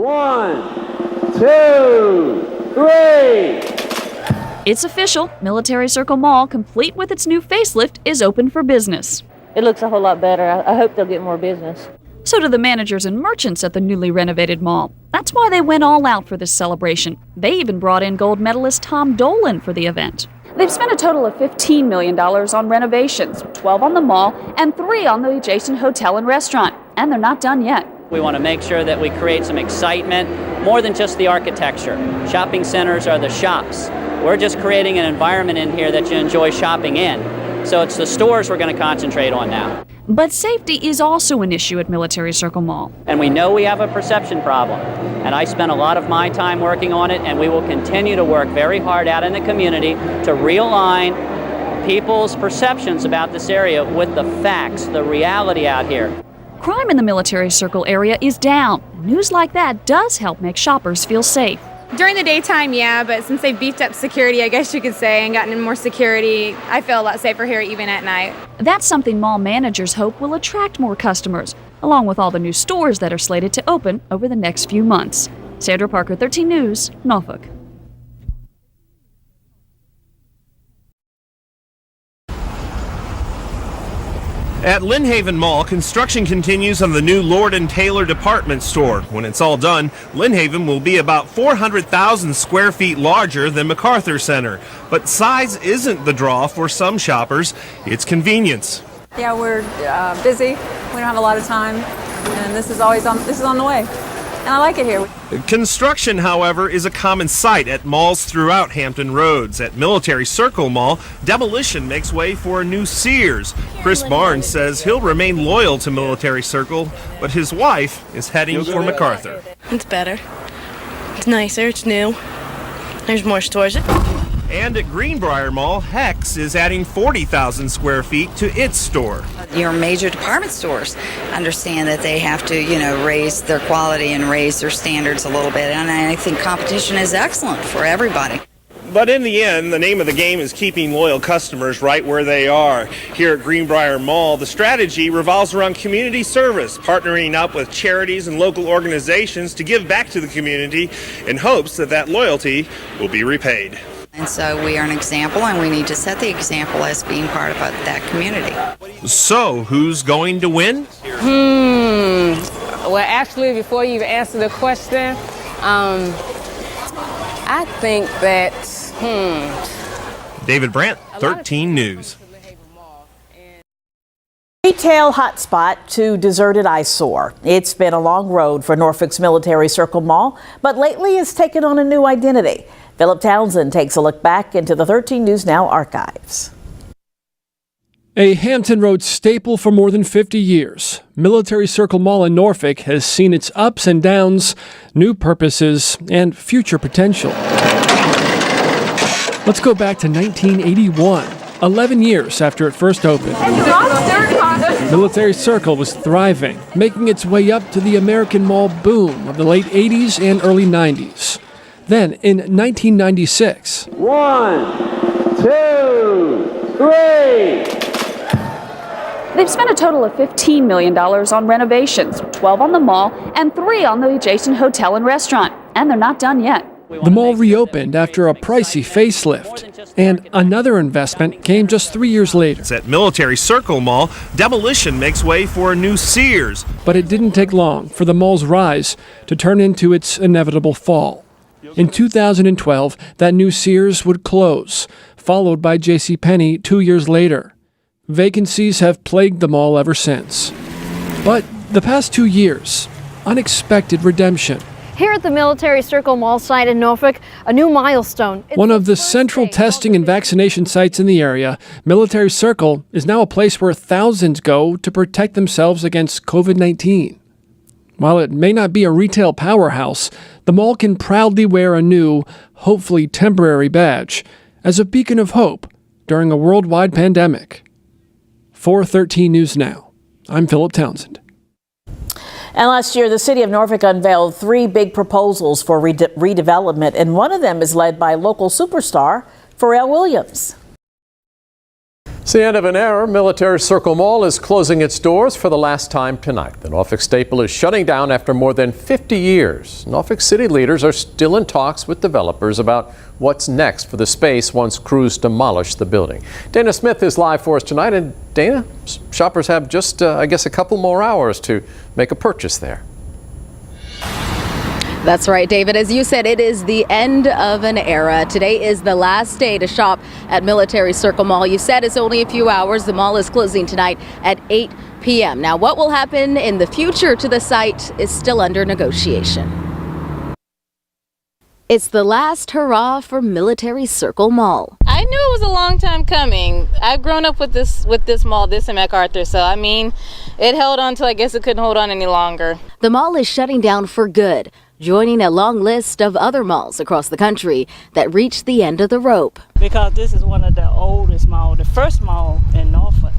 1, 2, 3. It's official. Military Circle Mall, complete with its new facelift, is open for business. It looks a whole lot better. I hope they'll get more business. So do the managers and merchants at the newly renovated mall. That's why they went all out for this celebration. They even brought in gold medalist Tom Dolan for the event. They've spent a total of $15 million on renovations, 12 on the mall and 3 on the adjacent hotel and restaurant. And they're not done yet. We want to make sure that we create some excitement, more than just the architecture. Shopping centers are the shops. We're just creating an environment in here that you enjoy shopping in. So it's the stores we're going to concentrate on now. But safety is also an issue at Military Circle Mall. And we know we have a perception problem. And I spent a lot of my time working on it, and we will continue to work very hard out in the community to realign people's perceptions about this area with the facts, the reality out here. Crime in the Military Circle area is down. News like that does help make shoppers feel safe. During the daytime, yeah, but since they've beefed up security, I guess you could say, and gotten in more security, I feel a lot safer here even at night. That's something mall managers hope will attract more customers, along with all the new stores that are slated to open over the next few months. Sandra Parker, 13 News, Norfolk. At Lynn Haven Mall, construction continues on the new Lord & Taylor department store. When it's all done, Lynn Haven will be about 400,000 square feet larger than MacArthur Center. But size isn't the draw for some shoppers. It's convenience. Yeah, we're busy. We don't have a lot of time, and this is on the way. And I like it here. Construction, however, is a common sight at malls throughout Hampton Roads. At Military Circle Mall, demolition makes way for a new Sears. Chris Barnes says he'll remain loyal to Military Circle, but his wife is heading for MacArthur. It's better. It's nicer. It's new. There's more stores. And at Greenbrier Mall, Hex is adding 40,000 square feet to its store. Your major department stores understand that they have to, raise their quality and raise their standards a little bit. And I think competition is excellent for everybody. But in the end, the name of the game is keeping loyal customers right where they are. Here at Greenbrier Mall, the strategy revolves around community service, partnering up with charities and local organizations to give back to the community in hopes that that loyalty will be repaid. And so we are an example, and we need to set the example as being part of that community. So, who's going to win? Well, actually, before you even answer the question, I think that, David Brandt, 13 News. Retail hotspot to deserted eyesore. It's been a long road for Norfolk's Military Circle Mall, but lately it's taken on a new identity. Philip Townsend takes a look back into the 13 News Now archives. A Hampton Road staple for more than 50 years, Military Circle Mall in Norfolk has seen its ups and downs, new purposes, and future potential. Let's go back to 1981, 11 years after it first opened. Military Circle was thriving, making its way up to the American Mall boom of the late 80s and early 90s. Then, in 1996, 1, 2, 3. They've spent a total of $15 million on renovations, 12 on the mall and 3 on the adjacent hotel and restaurant. And they're not done yet. the mall reopened after a pricey facelift, and another investment came just 3 years later. At Military Circle Mall, demolition makes way for a new Sears. But it didn't take long for the mall's rise to turn into its inevitable fall. In 2012, that new Sears would close, followed by JCPenney 2 years later. Vacancies have plagued the mall ever since. But the past 2 years, unexpected redemption. Here at the Military Circle Mall site in Norfolk, a new milestone. One of the central testing and vaccination sites in the area, Military Circle is now a place where thousands go to protect themselves against COVID-19. While it may not be a retail powerhouse, the mall can proudly wear a new, hopefully temporary badge as a beacon of hope during a worldwide pandemic. For 13 News Now, I'm Philip Townsend. And last year, the city of Norfolk unveiled 3 big proposals for redevelopment, and one of them is led by local superstar Pharrell Williams. It's the end of an era. Military Circle Mall is closing its doors for the last time tonight. The Norfolk staple is shutting down after more than 50 years. Norfolk City leaders are still in talks with developers about what's next for the space once crews demolish the building. Dana Smith is live for us tonight. And Dana, shoppers have just, I guess, a couple more hours to make a purchase there. That's right, David. As you said, it is the end of an era. Today is the last day to shop at Military Circle Mall. You said it's only a few hours. The mall is closing tonight at 8 p.m. Now, what will happen in the future to the site is still under negotiation. It's the last hurrah for Military Circle Mall. I knew it was a long time coming. I've grown up with this mall, this and MacArthur, so I mean, it held on till I guess it couldn't hold on any longer. The mall is shutting down for good, joining a long list of other malls across the country that reached the end of the rope. Because this is one of the oldest malls, the first mall in Norfolk.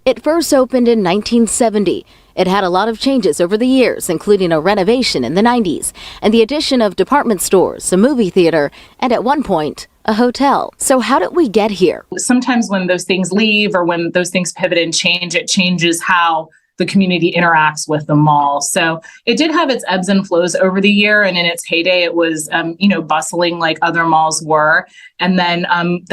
It first opened in 1970. It had a lot of changes over the years, including a renovation in the 90s and the addition of department stores, a movie theater, and at one point, a hotel. So how did we get here? Sometimes when those things leave or when those things pivot and change, it changes how the community interacts with the mall. So it did have its ebbs and flows over the year. And in its heyday, it was, bustling like other malls were. And then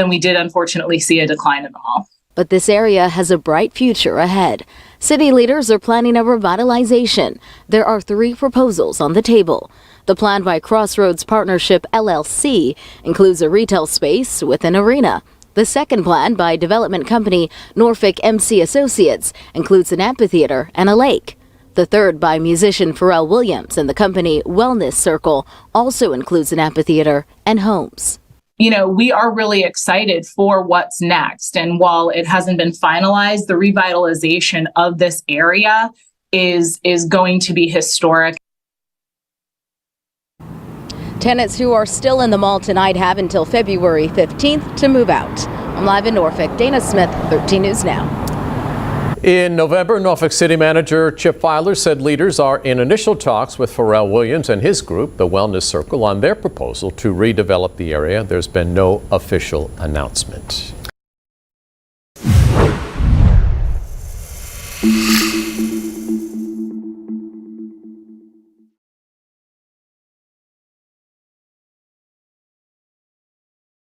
we did unfortunately see a decline in the mall. But this area has a bright future ahead. City leaders are planning a revitalization. There are 3 proposals on the table. The plan by Crossroads Partnership LLC includes a retail space with an arena. The second plan by development company Norfolk MC Associates includes an amphitheater and a lake. The third by musician Pharrell Williams and the company Wellness Circle also includes an amphitheater and homes. We are really excited for what's next. And while it hasn't been finalized, the revitalization of this area is going to be historic. Tenants who are still in the mall tonight have until February 15th to move out. I'm live in Norfolk. Dana Smith, 13 News Now. In November, Norfolk City Manager Chip Filer said leaders are in initial talks with Pharrell Williams and his group, the Wellness Circle, on their proposal to redevelop the area. There's been no official announcement.